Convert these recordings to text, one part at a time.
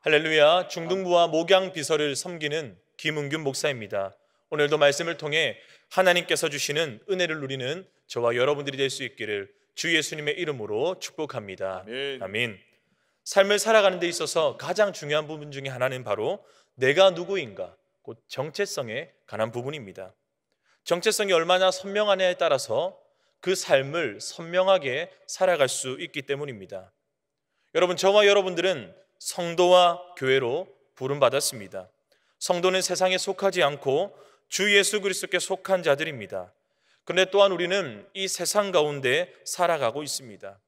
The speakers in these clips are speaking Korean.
할렐루야, 중등부와 목양 비서를 섬기는 김은균 목사입니다. 오늘도 말씀을 통해 하나님께서 주시는 은혜를 누리는 저와 여러분들이 될 수 있기를 주 예수님의 이름으로 축복합니다. 아멘. 삶을 살아가는 데 있어서 가장 중요한 부분 중에 하나는 바로 내가 누구인가, 곧 정체성에 관한 부분입니다. 정체성이 얼마나 선명하냐에 따라서 그 삶을 선명하게 살아갈 수 있기 때문입니다. 여러분, 저와 여러분들은 성도와 교회로 부름받았습니다. 성도는 세상에 속하지 않고 주 예수 그리스도께 속한 자들입니다. 그런데 또한 우리는 이 세상 가운데 살아가고 있습니다.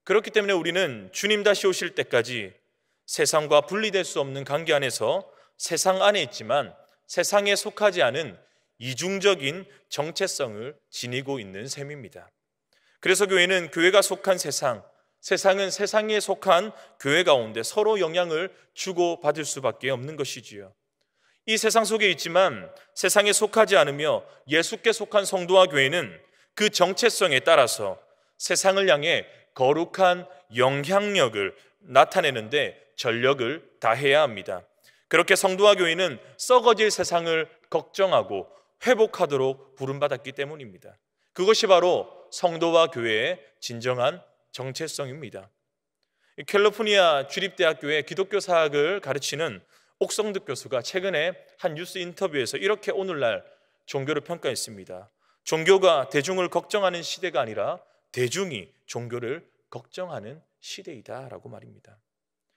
그렇기 때문에 우리는 주님 다시 오실 때까지 세상과 분리될 수 없는 관계 안에서 세상 안에 있지만 세상에 속하지 않은 이중적인 정체성을 지니고 있는 셈입니다. 그래서 교회는 교회가 속한 세상, 세상은 세상에 속한 교회 가운데 서로 영향을 주고받을 수밖에 없는 것이지요. 이 세상 속에 있지만 세상에 속하지 않으며 예수께 속한 성도와 교회는 그 정체성에 따라서 세상을 향해 거룩한 영향력을 나타내는데 전력을 다해야 합니다. 그렇게 성도와 교회는 썩어질 세상을 걱정하고 회복하도록 부름받았기 때문입니다. 그것이 바로 성도와 교회의 진정한 정체성입니다. 캘리포니아 주립대학교의 기독교 사학을 가르치는 옥성득 교수가 최근에 한 뉴스 인터뷰에서 이렇게 오늘날 종교를 평가했습니다. 종교가 대중을 걱정하는 시대가 아니라 대중이 종교를 걱정하는 시대이다라고 말입니다.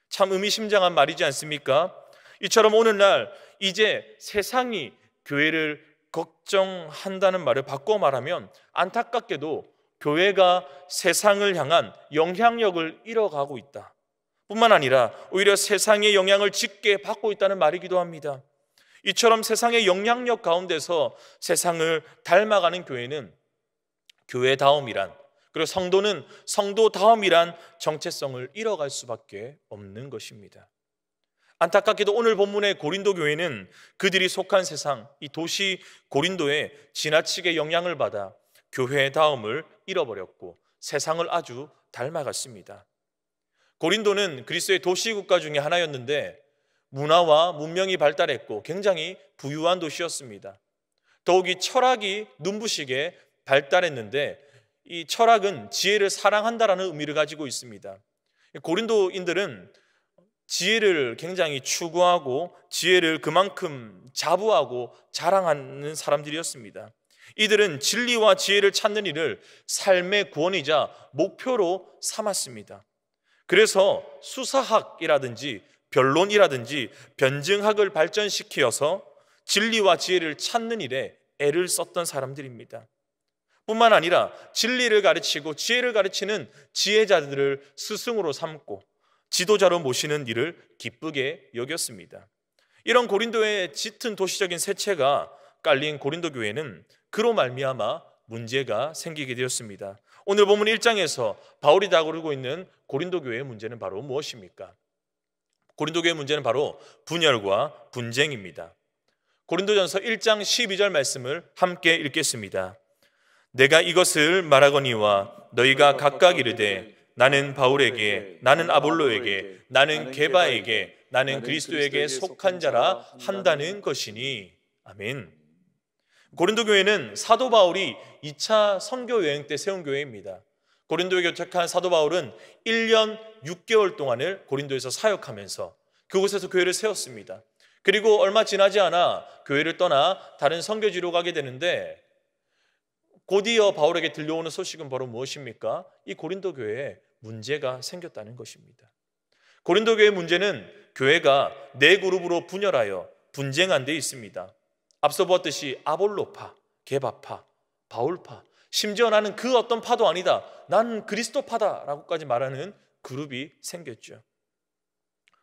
참 의미심장한 말이지 않습니까? 이처럼 오늘날 이제 세상이 교회를 걱정한다는 말을 바꿔 말하면 안타깝게도 교회가 세상을 향한 영향력을 잃어가고 있다 뿐만 아니라 오히려 세상의 영향을 짙게 받고 있다는 말이기도 합니다. 이처럼 세상의 영향력 가운데서 세상을 닮아가는 교회는 교회다움이란, 그리고 성도는 성도다움이란 정체성을 잃어갈 수밖에 없는 것입니다. 안타깝게도 오늘 본문의 고린도 교회는 그들이 속한 세상, 이 도시 고린도에 지나치게 영향을 받아 교회다움을 잃어버렸고 세상을 아주 닮아갔습니다. 고린도는 그리스도의 도시국가 중에 하나였는데 문화와 문명이 발달했고 굉장히 부유한 도시였습니다. 더욱이 철학이 눈부시게 발달했는데 이 철학은 지혜를 사랑한다라는 의미를 가지고 있습니다. 고린도인들은 지혜를 굉장히 추구하고 지혜를 그만큼 자부하고 자랑하는 사람들이었습니다. 이들은 진리와 지혜를 찾는 일을 삶의 구원이자 목표로 삼았습니다. 그래서 수사학이라든지 변론이라든지 변증학을 발전시켜서 진리와 지혜를 찾는 일에 애를 썼던 사람들입니다. 뿐만 아니라 진리를 가르치고 지혜를 가르치는 지혜자들을 스승으로 삼고 지도자로 모시는 일을 기쁘게 여겼습니다. 이런 고린도의 짙은 도시적인 세체가 깔린 고린도 교회는 그로 말미암아 문제가 생기게 되었습니다. 오늘 본문 1장에서 바울이 다루고 있는 고린도 교회의 문제는 바로 무엇입니까? 고린도 교회의 문제는 바로 분열과 분쟁입니다. 고린도전서 1장 12절 말씀을 함께 읽겠습니다. 내가 이것을 말하거니와 너희가 각각 이르되 나는 바울에게, 나는 아볼로에게, 나는 게바에게, 나는 그리스도에게 속한 자라 한다는 것이니. 아멘. 고린도 교회는 사도 바울이 2차 선교 여행 때 세운 교회입니다. 고린도에 도착한 사도 바울은 1년 6개월 동안을 고린도에서 사역하면서 그곳에서 교회를 세웠습니다. 그리고 얼마 지나지 않아 교회를 떠나 다른 선교지로 가게 되는데 곧이어 바울에게 들려오는 소식은 바로 무엇입니까? 이 고린도 교회에 문제가 생겼다는 것입니다. 고린도 교회의 문제는 교회가 네 그룹으로 분열하여 분쟁한 데 있습니다. 앞서 보았듯이 아볼로파, 게바파, 바울파, 심지어 나는 그 어떤 파도 아니다, 난 그리스도파다라고까지 말하는 그룹이 생겼죠.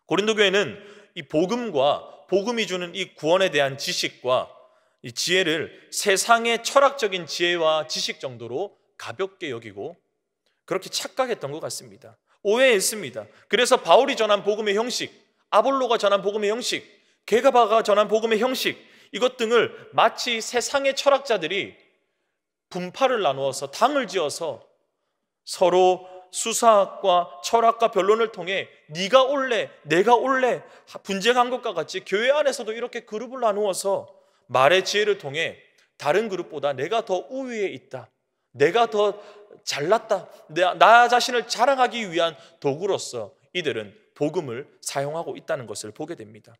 고린도 교회는 이 복음과 복음이 주는 이 구원에 대한 지식과 이 지혜를 세상의 철학적인 지혜와 지식 정도로 가볍게 여기고 그렇게 착각했던 것 같습니다. 오해했습니다. 그래서 바울이 전한 복음의 형식, 아볼로가 전한 복음의 형식, 게바가 전한 복음의 형식, 이것 등을 마치 세상의 철학자들이 분파를 나누어서 당을 지어서 서로 수사학과 철학과 변론을 통해 네가 옳래, 내가 옳래 분쟁한 것과 같이 교회 안에서도 이렇게 그룹을 나누어서 말의 지혜를 통해 다른 그룹보다 내가 더 우위에 있다, 내가 더 잘났다, 나 자신을 자랑하기 위한 도구로서 이들은 복음을 사용하고 있다는 것을 보게 됩니다.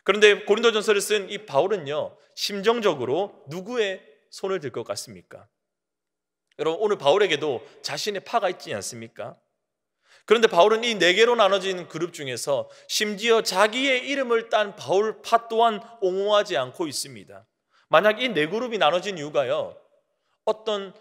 그런데 고린도전서를 쓴 이 바울은요, 심정적으로 누구의 손을 들 것 같습니까? 여러분, 오늘 바울에게도 자신의 파가 있지 않습니까? 그런데 바울은 이 네 개로 나눠진 그룹 중에서 심지어 자기의 이름을 딴 바울 파 또한 옹호하지 않고 있습니다. 만약 이 네 그룹이 나눠진 이유가요, 어떤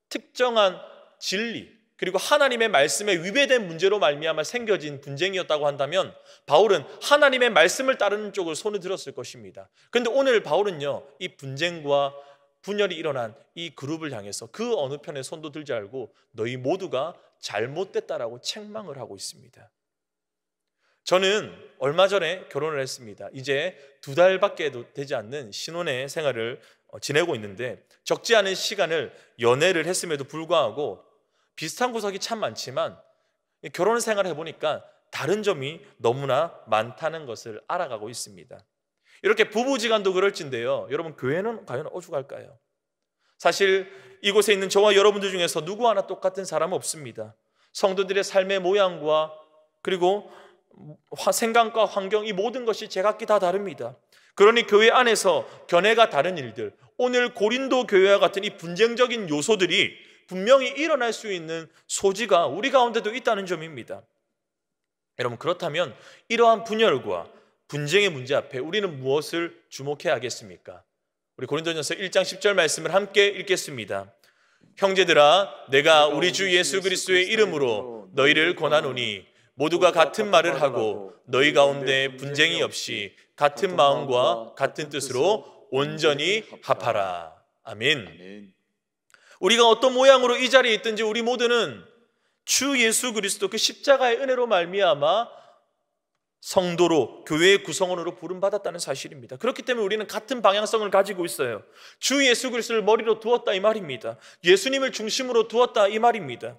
특정한 진리 그리고 하나님의 말씀에 위배된 문제로 말미암아 생겨진 분쟁이었다고 한다면 바울은 하나님의 말씀을 따르는 쪽을 손을 들었을 것입니다. 그런데 오늘 바울은요, 이 분쟁과 분열이 일어난 이 그룹을 향해서 그 어느 편에 손도 들지 않고 너희 모두가 잘못됐다라고 책망을 하고 있습니다. 저는 얼마 전에 결혼을 했습니다. 이제 2달밖에 되지 않는 신혼의 생활을 지내고 있는데 적지 않은 시간을 연애를 했음에도 불구하고 비슷한 구석이 참 많지만 결혼 생활을 해보니까 다른 점이 너무나 많다는 것을 알아가고 있습니다. 이렇게 부부지간도 그럴진데요, 여러분, 교회는 과연 오죽할까요? 사실 이곳에 있는 저와 여러분들 중에서 누구 하나 똑같은 사람은 없습니다. 성도들의 삶의 모양과 그리고 생각과 환경, 이 모든 것이 제각기 다 다릅니다. 그러니 교회 안에서 견해가 다른 일들, 오늘 고린도 교회와 같은 이 분쟁적인 요소들이 분명히 일어날 수 있는 소지가 우리 가운데도 있다는 점입니다. 여러분, 그렇다면 이러한 분열과 분쟁의 문제 앞에 우리는 무엇을 주목해야 하겠습니까? 우리 고린도전서 1장 10절 말씀을 함께 읽겠습니다. 형제들아, 내가 우리 주 예수 그리스도의 이름으로 너희를 권하노니 모두가 같은 말을 하고 너희 가운데 분쟁이 없이 같은 마음과 같은 뜻으로 온전히 합하라. 아멘. 우리가 어떤 모양으로 이 자리에 있든지 우리 모두는 주 예수 그리스도 그 십자가의 은혜로 말미암아 성도로, 교회의 구성원으로 부름받았다는 사실입니다. 그렇기 때문에 우리는 같은 방향성을 가지고 있어요. 주 예수 그리스도를 머리로 두었다 이 말입니다. 예수님을 중심으로 두었다 이 말입니다.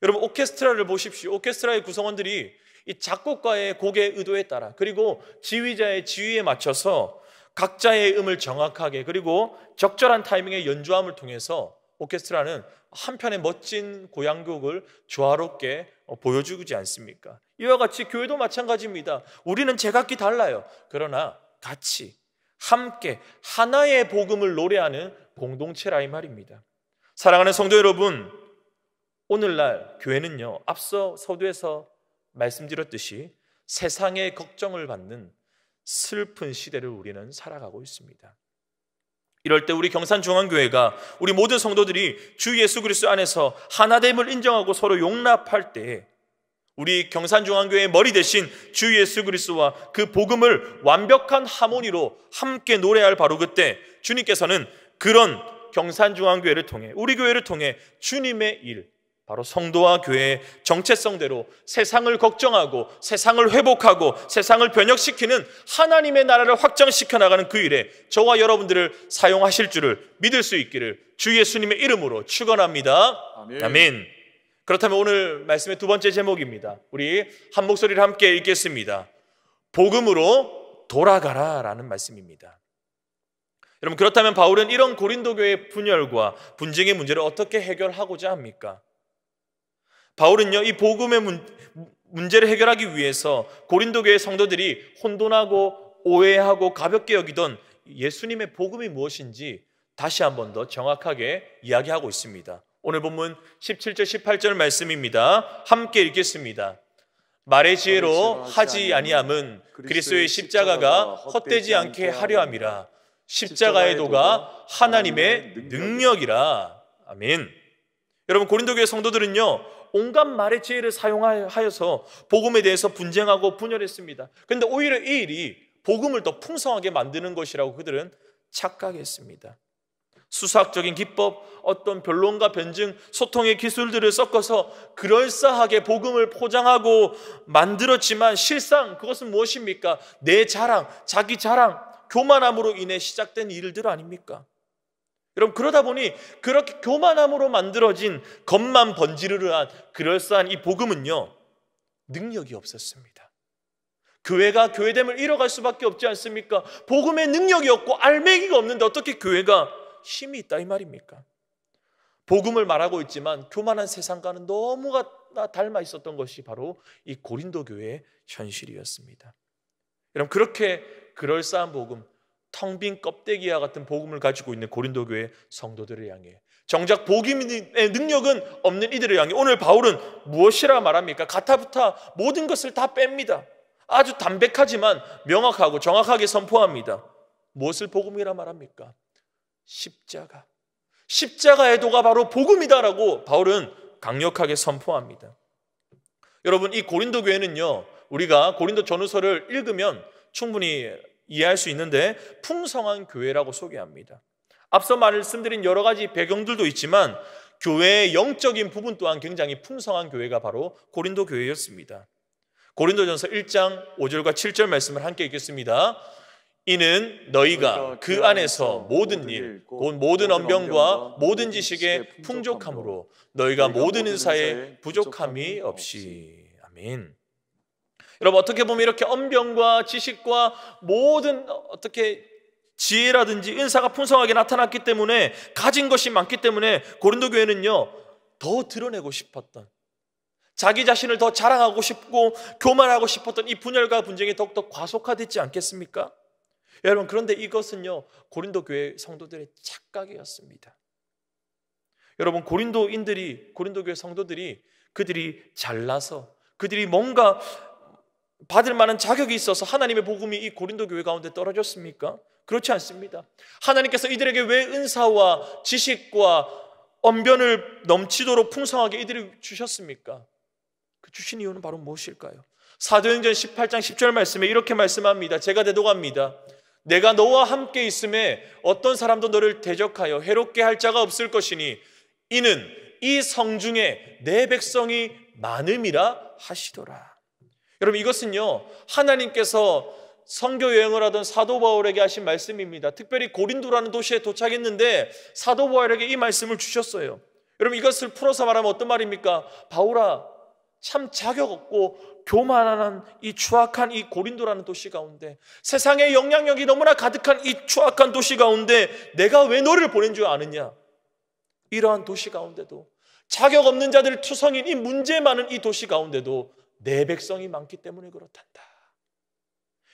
여러분, 오케스트라를 보십시오. 오케스트라의 구성원들이 이 작곡가의 곡의 의도에 따라 그리고 지휘자의 지휘에 맞춰서 각자의 음을 정확하게 그리고 적절한 타이밍의 연주함을 통해서 오케스트라는 한편의 멋진 고향곡을 조화롭게 보여주지 않습니까? 이와 같이 교회도 마찬가지입니다. 우리는 제각기 달라요. 그러나 같이 함께 하나의 복음을 노래하는 공동체라 이 말입니다. 사랑하는 성도 여러분, 오늘날 교회는요, 앞서 서두에서 말씀드렸듯이 세상의 걱정을 받는 슬픈 시대를 우리는 살아가고 있습니다. 이럴 때 우리 경산중앙교회가 우리 모든 성도들이 주 예수 그리스도 안에서 하나됨을 인정하고 서로 용납할 때 우리 경산중앙교회의 머리 대신 주 예수 그리스도와 그 복음을 완벽한 하모니로 함께 노래할 바로 그때 주님께서는 그런 경산중앙교회를 통해 우리 교회를 통해 주님의 일, 바로 성도와 교회의 정체성대로 세상을 걱정하고 세상을 회복하고 세상을 변혁시키는 하나님의 나라를 확장시켜 나가는 그 일에 저와 여러분들을 사용하실 줄을 믿을 수 있기를 주 예수님의 이름으로 축원합니다. 아멘. 아멘. 그렇다면 오늘 말씀의 두 번째 제목입니다. 우리 한 목소리를 함께 읽겠습니다. 복음으로 돌아가라 라는 말씀입니다. 여러분, 그렇다면 바울은 이런 고린도 교회의 분열과 분쟁의 문제를 어떻게 해결하고자 합니까? 바울은요, 이 복음의 문제를 해결하기 위해서 고린도 교회 성도들이 혼돈하고 오해하고 가볍게 여기던 예수님의 복음이 무엇인지 다시 한 번 더 정확하게 이야기하고 있습니다. 오늘 본문 17절 18절 말씀입니다. 함께 읽겠습니다. 말의 지혜로 하지 아니함은 그리스도의 십자가가 헛되지 않게 하려 함이라. 십자가의 도가 하나님의 능력이라. 아멘. 여러분, 고린도 교회 성도들은요, 온갖 말의 지혜를 사용하여서 복음에 대해서 분쟁하고 분열했습니다. 그런데 오히려 이 일이 복음을 더 풍성하게 만드는 것이라고 그들은 착각했습니다. 수사학적인 기법, 어떤 변론과 변증, 소통의 기술들을 섞어서 그럴싸하게 복음을 포장하고 만들었지만 실상 그것은 무엇입니까? 내 자랑, 자기 자랑, 교만함으로 인해 시작된 일들 아닙니까? 여러분, 그러다 보니 그렇게 교만함으로 만들어진 겉만 번지르르한 그럴싸한 이 복음은요, 능력이 없었습니다. 교회가 교회됨을 잃어갈 수밖에 없지 않습니까? 복음의 능력이 없고 알맹이가 없는데 어떻게 교회가 힘이 있다 이 말입니까? 복음을 말하고 있지만 교만한 세상과는 너무나 닮아 있었던 것이 바로 이 고린도 교회의 현실이었습니다. 여러분, 그렇게 그럴싸한 복음, 텅 빈 껍데기와 같은 복음을 가지고 있는 고린도 교회 성도들을 향해, 정작 복음의 능력은 없는 이들을 향해 오늘 바울은 무엇이라 말합니까? 가타부타 모든 것을 다 뺍니다. 아주 담백하지만 명확하고 정확하게 선포합니다. 무엇을 복음이라 말합니까? 십자가. 십자가의 도가 바로 복음이다라고 바울은 강력하게 선포합니다. 여러분, 이 고린도 교회는요, 우리가 고린도 전후서를 읽으면 충분히 이해할 수 있는데 풍성한 교회라고 소개합니다. 앞서 말씀드린 여러 가지 배경들도 있지만 교회의 영적인 부분 또한 굉장히 풍성한 교회가 바로 고린도 교회였습니다. 고린도전서 1장 5절과 7절 말씀을 함께 읽겠습니다. 이는 너희가 그 안에서 모든 일, 곧 모든 언변과 모든 지식의 풍족함으로 너희가 모든 은사에 부족함이 없이. 아멘. 여러분, 어떻게 보면 이렇게 언변과 지식과 모든 어떻게 지혜라든지 은사가 풍성하게 나타났기 때문에, 가진 것이 많기 때문에 고린도 교회는요, 더 드러내고 싶었던, 자기 자신을 더 자랑하고 싶고 교만하고 싶었던 이 분열과 분쟁이 더욱더 과속화됐지 않겠습니까? 여러분, 그런데 이것은요, 고린도 교회 성도들의 착각이었습니다. 여러분, 고린도 교회 성도들이 그들이 잘나서 그들이 뭔가 받을 만한 자격이 있어서 하나님의 복음이 이 고린도 교회 가운데 떨어졌습니까? 그렇지 않습니다. 하나님께서 이들에게 왜 은사와 지식과 언변을 넘치도록 풍성하게 이들이 주셨습니까? 그 주신 이유는 바로 무엇일까요? 사도행전 18장 10절 말씀에 이렇게 말씀합니다. 제가 대독합니다. 내가 너와 함께 있음에 어떤 사람도 너를 대적하여 해롭게 할 자가 없을 것이니 이는 이 성중에 내 백성이 많음이라 하시더라. 여러분, 이것은요, 하나님께서 선교 여행을 하던 사도 바울에게 하신 말씀입니다. 특별히 고린도라는 도시에 도착했는데 사도 바울에게 이 말씀을 주셨어요. 여러분, 이것을 풀어서 말하면 어떤 말입니까? 바울아, 참 자격 없고 교만한 이 추악한 이 고린도라는 도시 가운데, 세상의 영향력이 너무나 가득한 이 추악한 도시 가운데 내가 왜 너를 보낸 줄 아느냐? 이러한 도시 가운데도, 자격 없는 자들 투성인 이 문제 많은 이 도시 가운데도 내 백성이 많기 때문에 그렇단다.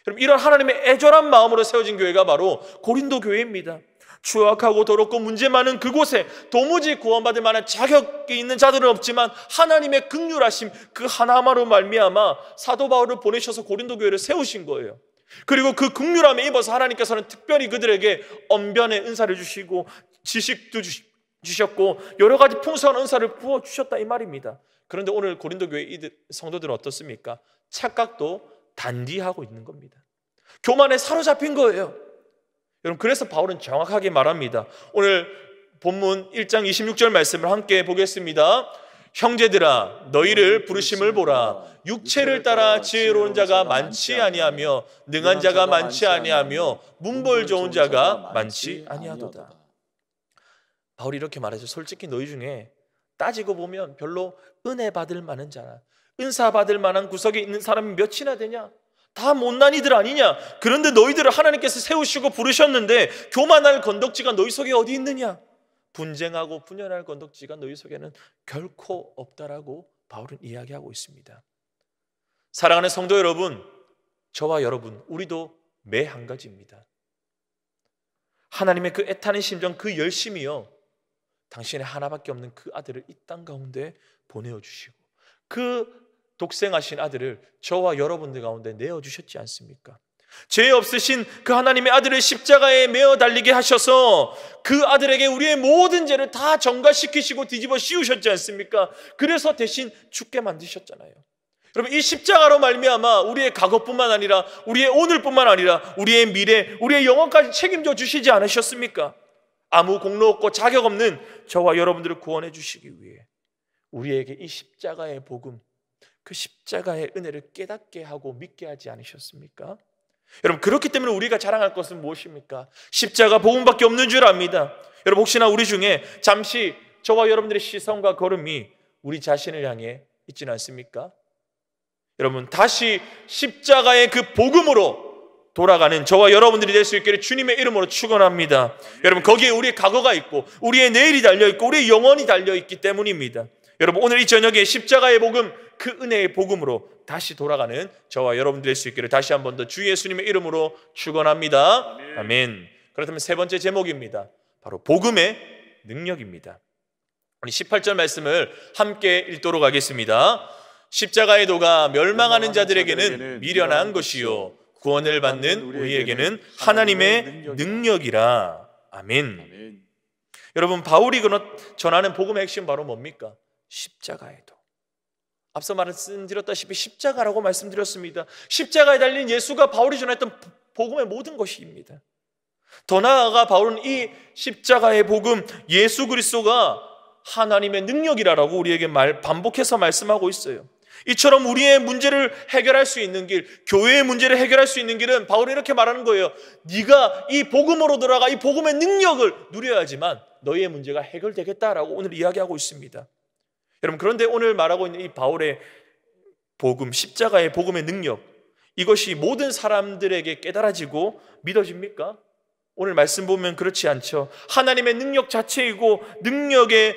여러분, 이런 하나님의 애절한 마음으로 세워진 교회가 바로 고린도 교회입니다. 추악하고 더럽고 문제 많은 그곳에 도무지 구원받을 만한 자격이 있는 자들은 없지만 하나님의 긍휼하심 그 하나만으로 말미암아 사도 바울을 보내셔서 고린도 교회를 세우신 거예요. 그리고 그 긍휼함에 입어서 하나님께서는 특별히 그들에게 언변의 은사를 주시고 지식도 주셨고 여러 가지 풍성한 은사를 부어주셨다 이 말입니다. 그런데 오늘 고린도 교회 성도들은 어떻습니까? 착각도 단디하고 있는 겁니다. 교만에 사로잡힌 거예요. 여러분, 그래서 바울은 정확하게 말합니다. 오늘 본문 1장 26절 말씀을 함께 보겠습니다. 형제들아, 너희를 부르심을 보라. 육체를 따라 지혜로운 자가 많지 아니하며 능한 자가 많지 아니하며 문벌 좋은 자가 많지 아니하도다. 바울이 이렇게 말하죠. 솔직히 너희 중에 따지고 보면 별로 은혜 받을 만한 자나 은사 받을 만한 구석에 있는 사람이 몇이나 되냐? 다 못난 이들 아니냐? 그런데 너희들을 하나님께서 세우시고 부르셨는데 교만할 건덕지가 너희 속에 어디 있느냐? 분쟁하고 분열할 건덕지가 너희 속에는 결코 없다라고 바울은 이야기하고 있습니다. 사랑하는 성도 여러분, 저와 여러분, 우리도 매 한 가지입니다. 하나님의 그 애타는 심정, 그 열심이요, 당신의 하나밖에 없는 그 아들을 이 땅 가운데 보내어주시고 그 독생하신 아들을 저와 여러분들 가운데 내어주셨지 않습니까? 죄 없으신 그 하나님의 아들을 십자가에 매어 달리게 하셔서 그 아들에게 우리의 모든 죄를 다 전가시키시고 뒤집어 씌우셨지 않습니까? 그래서 대신 죽게 만드셨잖아요. 여러분, 이 십자가로 말미암아 우리의 과거뿐만 아니라 우리의 오늘뿐만 아니라 우리의 미래, 우리의 영혼까지 책임져 주시지 않으셨습니까? 아무 공로 없고 자격 없는 저와 여러분들을 구원해 주시기 위해 우리에게 이 십자가의 복음, 그 십자가의 은혜를 깨닫게 하고 믿게 하지 않으셨습니까? 여러분, 그렇기 때문에 우리가 자랑할 것은 무엇입니까? 십자가 복음밖에 없는 줄 압니다. 여러분, 혹시나 우리 중에 잠시 저와 여러분들의 시선과 걸음이 우리 자신을 향해 있지는 않습니까? 여러분, 다시 십자가의 그 복음으로 돌아가는 저와 여러분들이 될 수 있기를 주님의 이름으로 축원합니다. 여러분, 거기에 우리의 과거가 있고 우리의 내일이 달려있고 우리의 영혼이 달려있기 때문입니다. 여러분, 오늘 이 저녁에 십자가의 복음, 그 은혜의 복음으로 다시 돌아가는 저와 여러분들 될 수 있기를 다시 한 번 더 주 예수님의 이름으로 축원합니다. 아멘. 그렇다면 세 번째 제목입니다. 바로 복음의 능력입니다. 우리 18절 말씀을 함께 읽도록 하겠습니다. 십자가의 도가 멸망하는 자들에게는 미련한 것이요 구원을 받는 우리에게는 하나님의 능력이라. 아멘. 여러분, 바울이 전하는 복음의 핵심 바로 뭡니까? 십자가의 도. 앞서 말씀드렸다시피 십자가라고 말씀드렸습니다. 십자가에 달린 예수가 바울이 전했던 복음의 모든 것입니다. 더 나아가 바울은 이 십자가의 복음, 예수 그리스도가 하나님의 능력이라고 우리에게 반복해서 말씀하고 있어요. 이처럼 우리의 문제를 해결할 수 있는 길, 교회의 문제를 해결할 수 있는 길은 바울이 이렇게 말하는 거예요. 네가 이 복음으로 들어가 이 복음의 능력을 누려야지만 너희의 문제가 해결되겠다라고 오늘 이야기하고 있습니다. 여러분, 그런데 오늘 말하고 있는 이 바울의 복음, 십자가의 복음의 능력, 이것이 모든 사람들에게 깨달아지고 믿어집니까? 오늘 말씀 보면 그렇지 않죠. 하나님의 능력 자체이고 능력의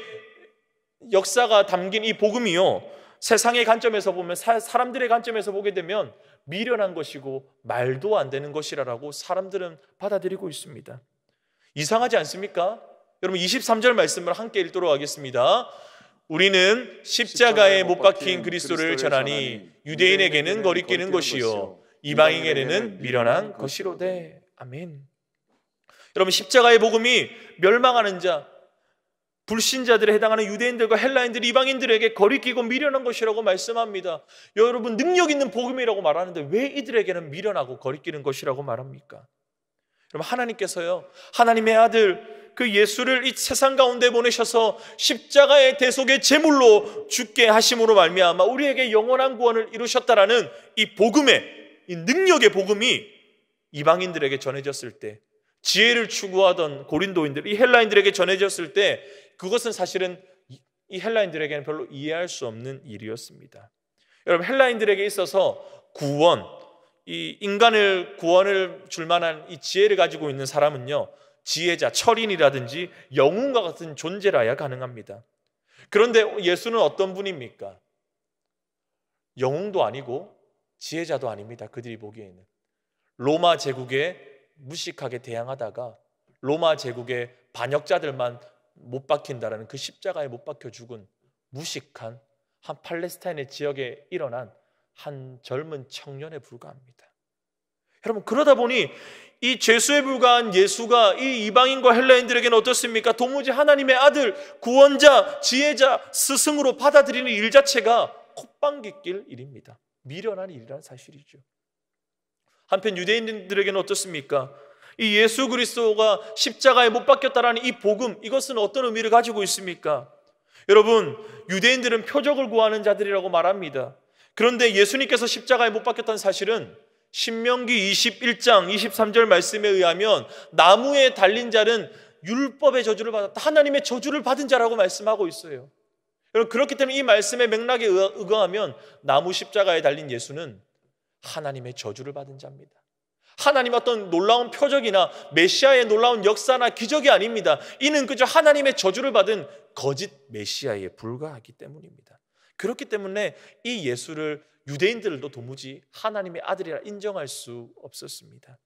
역사가 담긴 이 복음이요, 세상의 관점에서 보면, 사람들의 관점에서 보게 되면 미련한 것이고 말도 안 되는 것이라고 사람들은 받아들이고 있습니다. 이상하지 않습니까? 여러분, 23절 말씀을 함께 읽도록 하겠습니다. 우리는 십자가에 못 박힌 그리스도를 전하니 유대인에게는 거리끼는 것이요 이방인에게는 미련한 것이로되. 아멘. 여러분, 십자가의 복음이 멸망하는 자, 불신자들에 해당하는 유대인들과 헬라인들, 이방인들에게 거리끼고 미련한 것이라고 말씀합니다. 여러분, 능력 있는 복음이라고 말하는데 왜 이들에게는 미련하고 거리끼는 것이라고 말합니까? 여러분, 하나님께서요, 하나님의 아들 그 예수를 이 세상 가운데 보내셔서 십자가의 대속의 제물로 죽게 하심으로 말미암아 우리에게 영원한 구원을 이루셨다라는 이 복음의, 이 능력의 복음이 이방인들에게 전해졌을 때, 지혜를 추구하던 고린도인들, 이 헬라인들에게 전해졌을 때, 그것은 사실은 이 헬라인들에게는 별로 이해할 수 없는 일이었습니다. 여러분, 헬라인들에게 있어서 구원, 이 인간을 구원을 줄 만한 이 지혜를 가지고 있는 사람은요, 지혜자, 철인이라든지 영웅과 같은 존재라야 가능합니다. 그런데 예수는 어떤 분입니까? 영웅도 아니고 지혜자도 아닙니다. 그들이 보기에는 로마 제국에 무식하게 대항하다가 로마 제국의 반역자들만 못 박힌다라는 그 십자가에 못 박혀 죽은 무식한 한 팔레스타인의 지역에 일어난 한 젊은 청년에 불과합니다. 여러분, 그러다 보니 이 죄수에 불과한 예수가 이 이방인과 헬라인들에게는 어떻습니까? 도무지 하나님의 아들, 구원자, 지혜자, 스승으로 받아들이는 일 자체가 콧방귀 낄 일입니다. 미련한 일이라는 사실이죠. 한편 유대인들에게는 어떻습니까? 이 예수 그리스도가 십자가에 못 박혔다라는 이 복음, 이것은 어떤 의미를 가지고 있습니까? 여러분, 유대인들은 표적을 구하는 자들이라고 말합니다. 그런데 예수님께서 십자가에 못 박혔다는 사실은 신명기 21장 23절 말씀에 의하면 나무에 달린 자는 율법의 저주를 받았다, 하나님의 저주를 받은 자라고 말씀하고 있어요. 여러분, 그렇기 때문에 이 말씀의 맥락에 의거하면 나무 십자가에 달린 예수는 하나님의 저주를 받은 자입니다. 하나님의 어떤 놀라운 표적이나 메시아의 놀라운 역사나 기적이 아닙니다. 이는 그저 하나님의 저주를 받은 거짓 메시아에 불과하기 때문입니다. 그렇기 때문에 이 예수를 유대인들도 도무지 하나님의 아들이라 인정할 수 없었습니다.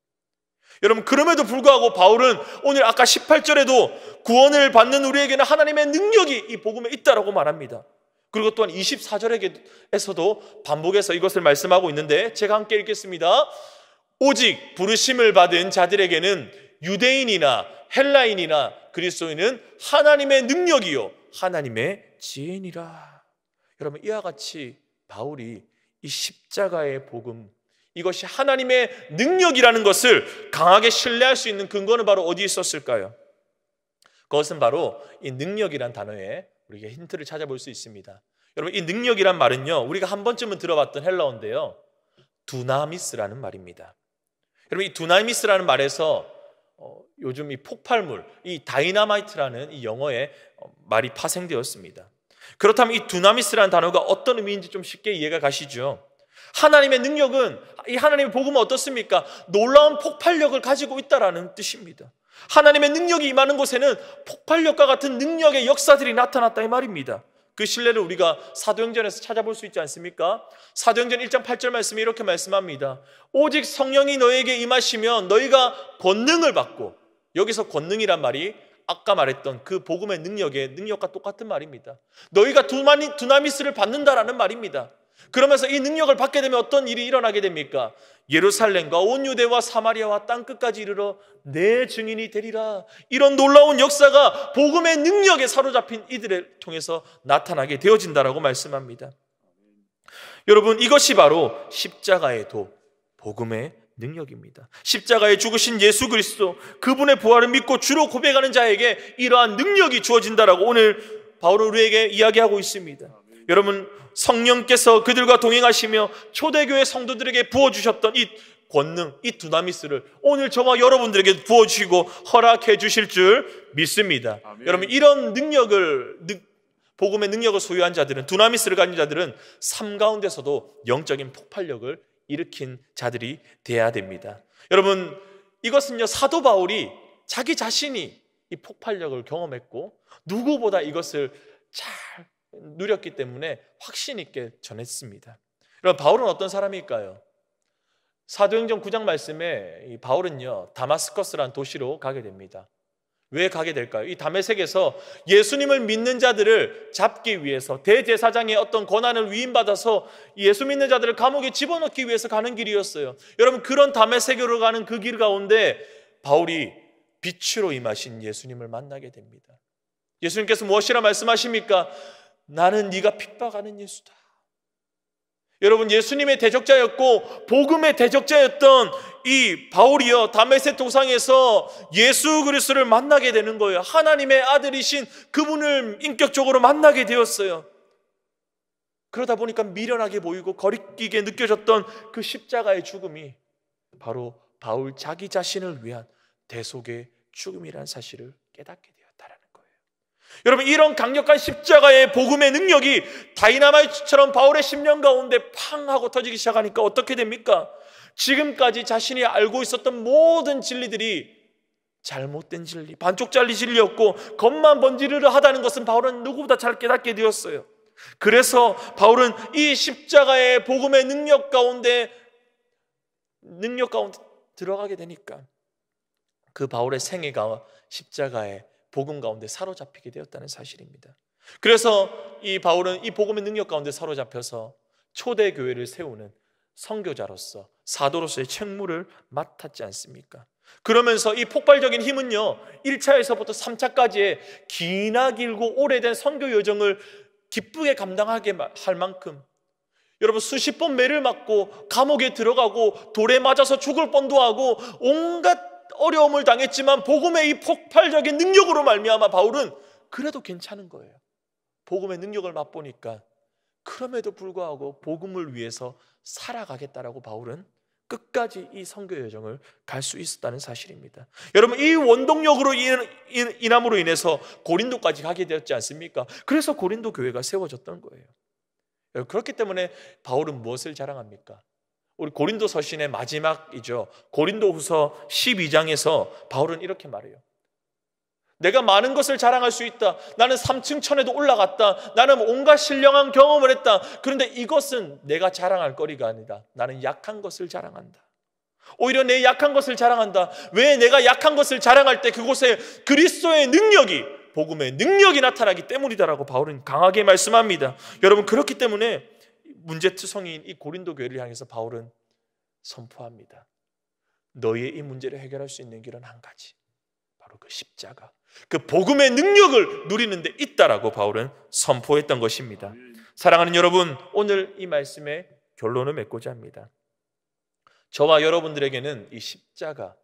여러분, 그럼에도 불구하고 바울은 오늘 아까 18절에도 구원을 받는 우리에게는 하나님의 능력이 이 복음에 있다라고 말합니다. 그리고 또한 24절에서도 반복해서 이것을 말씀하고 있는데 제가 함께 읽겠습니다. 오직 부르심을 받은 자들에게는 유대인이나 헬라인이나 그리스도인은 하나님의 능력이요 하나님의 지혜니라. 여러분, 이와 같이 바울이 이 십자가의 복음, 이것이 하나님의 능력이라는 것을 강하게 신뢰할 수 있는 근거는 바로 어디에 있었을까요? 그것은 바로 이 능력이란 단어에 우리가 힌트를 찾아볼 수 있습니다. 여러분, 이 능력이란 말은요, 우리가 한 번쯤은 들어봤던 헬라어인데요, 두나미스라는 말입니다. 여러분, 이 두나미스라는 말에서 요즘 이 폭발물, 이 다이나마이트라는 이 영어의 말이 파생되었습니다. 그렇다면 이 두나미스라는 단어가 어떤 의미인지 좀 쉽게 이해가 가시죠? 하나님의 능력은, 이 하나님의 복음은 어떻습니까? 놀라운 폭발력을 가지고 있다라는 뜻입니다. 하나님의 능력이 임하는 곳에는 폭발력과 같은 능력의 역사들이 나타났다 이 말입니다. 그 신뢰를 우리가 사도행전에서 찾아볼 수 있지 않습니까? 사도행전 1장 8절 말씀이 이렇게 말씀합니다. 오직 성령이 너에게 임하시면 너희가 권능을 받고, 여기서 권능이란 말이 아까 말했던 그 복음의 능력과 똑같은 말입니다. 너희가 두나미스를 받는다라는 말입니다. 그러면서 이 능력을 받게 되면 어떤 일이 일어나게 됩니까? 예루살렘과 온 유대와 사마리아와 땅끝까지 이르러 내 증인이 되리라. 이런 놀라운 역사가 복음의 능력에 사로잡힌 이들을 통해서 나타나게 되어진다라고 말씀합니다. 여러분, 이것이 바로 십자가의 도, 복음의 능력입니다. 십자가에 죽으신 예수 그리스도, 그분의 부활을 믿고 주로 고백하는 자에게 이러한 능력이 주어진다라고 오늘 바울은 우리에게 이야기하고 있습니다. 여러분, 성령께서 그들과 동행하시며 초대교회 성도들에게 부어주셨던 이 권능, 이 두나미스를 오늘 저와 여러분들에게 부어주시고 허락해 주실 줄 믿습니다. 아멘. 여러분, 이런 복음의 능력을 소유한 자들은, 두나미스를 가진 자들은 삶 가운데서도 영적인 폭발력을 일으킨 자들이 돼야 됩니다. 여러분, 이것은요, 사도 바울이 자기 자신이 이 폭발력을 경험했고 누구보다 이것을 잘 누렸기 때문에 확신 있게 전했습니다. 여러분, 바울은 어떤 사람일까요? 사도행전 9장 말씀에 이 바울은요, 다마스커스라는 도시로 가게 됩니다. 왜 가게 될까요? 이 다메섹에서 예수님을 믿는 자들을 잡기 위해서 대제사장의 어떤 권한을 위임받아서 예수 믿는 자들을 감옥에 집어넣기 위해서 가는 길이었어요. 여러분, 그런 다메섹으로 가는 그 길 가운데 바울이 빛으로 임하신 예수님을 만나게 됩니다. 예수님께서 무엇이라 말씀하십니까? 나는 네가 핍박하는 예수다. 여러분, 예수님의 대적자였고 복음의 대적자였던 이 바울이요, 다메섹 도상에서 예수 그리스도를 만나게 되는 거예요. 하나님의 아들이신 그분을 인격적으로 만나게 되었어요. 그러다 보니까 미련하게 보이고 거리끼게 느껴졌던 그 십자가의 죽음이 바로 바울 자기 자신을 위한 대속의 죽음이라는 사실을 깨닫게 되었다라는 거예요. 여러분, 이런 강력한 십자가의 복음의 능력이 다이나마이트처럼 바울의 심령 가운데 팡 하고 터지기 시작하니까 어떻게 됩니까? 지금까지 자신이 알고 있었던 모든 진리들이 잘못된 진리, 반쪽짜리 진리였고 겉만 번지르르 하다는 것은 바울은 누구보다 잘 깨닫게 되었어요. 그래서 바울은 이 십자가의 복음의 능력 가운데 들어가게 되니까 그 바울의 생애가 십자가의 복음 가운데 사로잡히게 되었다는 사실입니다. 그래서 이 바울은 이 복음의 능력 가운데 사로잡혀서 초대교회를 세우는 선교자로서, 사도로서의 책무를 맡았지 않습니까? 그러면서 이 폭발적인 힘은요, 1차에서부터 3차까지의 기나 길고 오래된 선교 여정을 기쁘게 감당하게 할 만큼, 여러분, 수십 번 매를 맞고 감옥에 들어가고 돌에 맞아서 죽을 뻔도 하고 온갖 어려움을 당했지만 복음의 이 폭발적인 능력으로 말미암아 바울은 그래도 괜찮은 거예요. 복음의 능력을 맛보니까 그럼에도 불구하고 복음을 위해서 살아가겠다라고 바울은 끝까지 이 선교 여정을 갈 수 있었다는 사실입니다. 여러분, 이 원동력으로 인함으로 인해서 고린도까지 가게 되었지 않습니까? 그래서 고린도 교회가 세워졌던 거예요. 그렇기 때문에 바울은 무엇을 자랑합니까? 우리 고린도 서신의 마지막이죠. 고린도후서 12장에서 바울은 이렇게 말해요. 내가 많은 것을 자랑할 수 있다. 나는 3층 천에도 올라갔다. 나는 온갖 신령한 경험을 했다. 그런데 이것은 내가 자랑할 거리가 아니다. 나는 약한 것을 자랑한다. 오히려 내 약한 것을 자랑한다. 왜? 내가 약한 것을 자랑할 때 그곳에 그리스도의 능력이, 복음의 능력이 나타나기 때문이다라고 바울은 강하게 말씀합니다. 여러분, 그렇기 때문에 문제투성이인 이 고린도 교회를 향해서 바울은 선포합니다. 너희의 이 문제를 해결할 수 있는 길은 한 가지, 바로 그 십자가, 그 복음의 능력을 누리는 데 있다라고 바울은 선포했던 것입니다. 사랑하는 여러분, 오늘 이 말씀의 결론을 맺고자 합니다. 저와 여러분들에게는 이 십자가,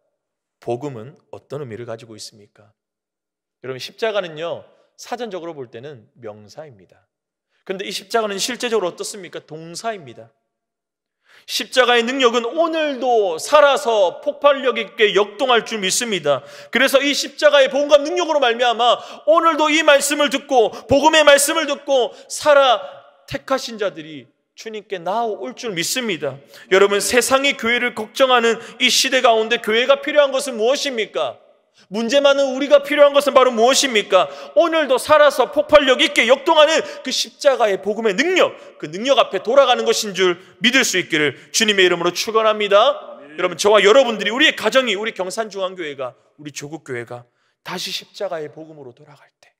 복음은 어떤 의미를 가지고 있습니까? 여러분, 십자가는요, 사전적으로 볼 때는 명사입니다. 그런데 이 십자가는 실제적으로 어떻습니까? 동사입니다. 십자가의 능력은 오늘도 살아서 폭발력 있게 역동할 줄 믿습니다. 그래서 이 십자가의 복음과 능력으로 말미암아 오늘도 이 말씀을 듣고 복음의 말씀을 듣고 살아 택하신 자들이 주님께 나아올 줄 믿습니다. 여러분, 세상이 교회를 걱정하는 이 시대 가운데 교회가 필요한 것은 무엇입니까? 문제 많은 우리가 필요한 것은 바로 무엇입니까? 오늘도 살아서 폭발력 있게 역동하는 그 십자가의 복음의 능력, 그 능력 앞에 돌아가는 것인 줄 믿을 수 있기를 주님의 이름으로 축원합니다. 여러분, 저와 여러분들이, 우리의 가정이, 우리 경산중앙교회가, 우리 조국교회가 다시 십자가의 복음으로 돌아갈 때,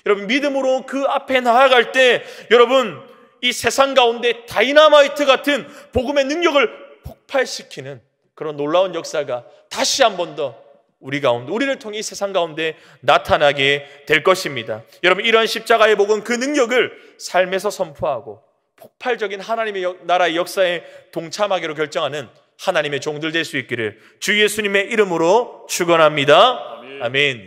여러분, 믿음으로 그 앞에 나아갈 때, 여러분, 이 세상 가운데 다이너마이트 같은 복음의 능력을 폭발시키는 그런 놀라운 역사가 다시 한 번 더 우리 가운데, 우리를 통해 이 세상 가운데 나타나게 될 것입니다. 여러분, 이러한 십자가의 복음, 그 능력을 삶에서 선포하고 폭발적인 하나님의 나라의 역사에 동참하기로 결정하는 하나님의 종들 될 수 있기를 주 예수님의 이름으로 축원합니다. 아멘.